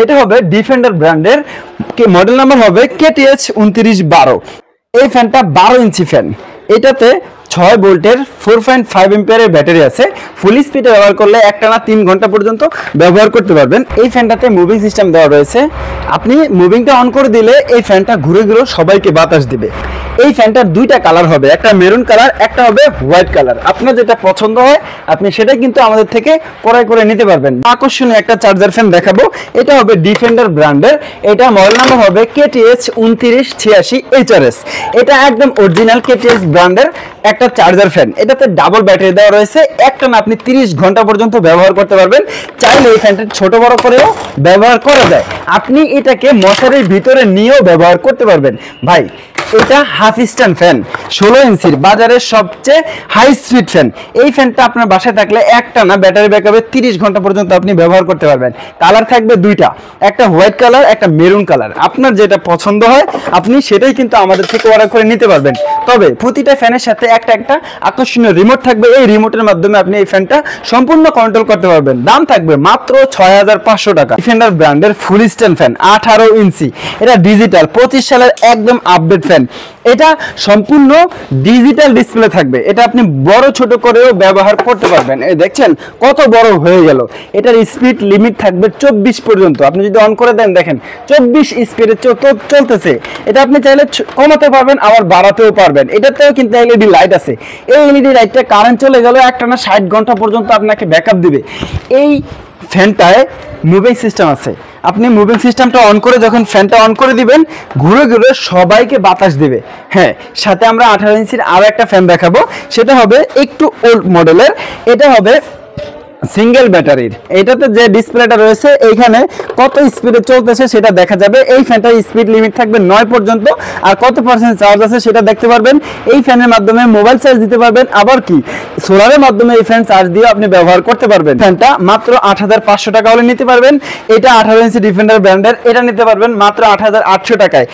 এটা হবে ডিফেন্ডার ব্র্যান্ডের, মডেল নাম্বার হবে KTH 2912। এই ফ্যানটা 12 ইঞ্চি ফ্যান, এটাতে 6 ভোল্টের 4.5 এম্পিয়ারের ব্যাটারি আছে। ফুল স্পিডে ব্যবহার করলে একটানা 3 ঘন্টা পর্যন্ত ব্যবহার করতে পারবেন। এই ফ্যানটাতে মুভিং সিস্টেম দেওয়া রয়েছে, আপনি মুভিংটা অন করে দিলে এই ফ্যানটা ঘুরে ঘুরে সবাইকে বাতাস দিবে। এই ফ্যানটার দুইটা কালার হবে, একটা মেরুন কালার, একটা হবে হোয়াইট কালার। আপনার যেটা পছন্দ হয় আপনি সেটাই কিন্তু আমাদের থেকে ক্রয় করে নিতে পারবেন। আকর্ষণীয় একটা চার্জার ফ্যান দেখাবো, এটা হবে ডিফেন্ডার ব্র্যান্ডের, এটা মডেল নাম্বার হবে KTH 2986 HRS। এটা একদম অরিজিনাল KTH ব্র্যান্ডের একটা চার্জার ফ্যান। এটাতে ডাবল ব্যাটারি দেওয়া রয়েছে, একটানা আপনি 30 ঘন্টা পর্যন্ত ব্যবহার করতে পারবেন। চাইলে এই ফ্যানটা ছোট বড় করেও ব্যবহার করা যায়, আপনি এটাকে মশারির ভিতরে নিয়েও ব্যবহার করতে পারবেন। ভাই এটা হাফ স্ট্যান্ড ফ্যান, 16 ইঞ্চির, বাজারের সবচেয়ে হাই স্পিড ফ্যান। এই ফ্যানটা আপনার বাসায় থাকলে একটানা ব্যাটারি ব্যাকআপে 30 ঘন্টা পর্যন্ত আপনি ব্যবহার করতে পারবেন। কালার থাকবে দুইটা, একটা হোয়াইট কালার, একটা মেরুন কালার। আপনার যেটা পছন্দ হয় আপনি সেটাই কিন্তু আমাদের থেকে অর্ডার করে নিতে পারবেন। তবে প্রতিটা ফ্যানের সাথে একটা একটা আকর্ষণীয় রিমোট থাকবে, এই রিমোটের মাধ্যমে আপনি এই ফ্যানটা সম্পূর্ণ কন্ট্রোল করতে পারবেন। দাম থাকবে মাত্র 6500 টাকা। ডিফেন্ডার ব্র্যান্ডের ফুল স্ট্যান্ড ফ্যান, 18 ইঞ্চি, এটা ডিজিটাল, 25 সালের একদম আপডেট ফ্যান। এটা সম্পূর্ণ ডিজিটাল ডিসপ্লে থাকবে, এটা আপনি বড় ছোট করেও ব্যবহার করতে পারবেন। এই দেখছেন কত বড় হয়ে গেল। এটার স্পিড লিমিট থাকবে 24 পর্যন্ত, আপনি যদি অন করে দেন দেখেন 24 স্পিডে চলতেছে। এটা আপনি চাইলে কমাতে পারবেন আবার বাড়াতেও পারবেন। এটাতেও কিন্তু এলইডি লাইট আছে, এই এলইডি লাইটটা কারেন্ট চলে গেল একটানা 60 ঘন্টা পর্যন্ত আপনাকে ব্যাকআপ দিবে। এই ফ্যানটায় মুভিং সিস্টেম আছে, আপনি মুভিং সিস্টেমটা অন করে যখন ফ্যানটা অন করে দিবেন ঘুরে ঘুরে সবাইকে বাতাস দিবে। হ্যাঁ, সাথে আমরা 18 ইঞ্চির আরো একটা ফ্যান দেখাবো, সেটা হবে একটু ওল্ড মডেলের, এটা হবে সিঙ্গেল ব্যাটারির। এটাতে যে ডিসপ্লেটা রয়েছে এইখানে কত স্পিডে চলতেছে সেটা দেখা যাবে। এই ফ্যানটার স্পিড লিমিট থাকবে 9 পর্যন্ত, আর কত পার্সেন্ট চার্জ আছে সেটা দেখতে পারবেন। এই ফ্যানের মাধ্যমে মোবাইল চার্জ দিতে পারবেন, আবার কি সোলারের মাধ্যমে এই ফ্যান চার্জ দিয়ে আপনি ব্যবহার করতে পারবেন। ফ্যানটা মাত্র 8500 টাকা হলে নিতে পারবেন। এটা 18 ইঞ্চি ডিফেন্ডার ব্র্যান্ডের, এটা নিতে পারবেন মাত্র 8800 টাকায়।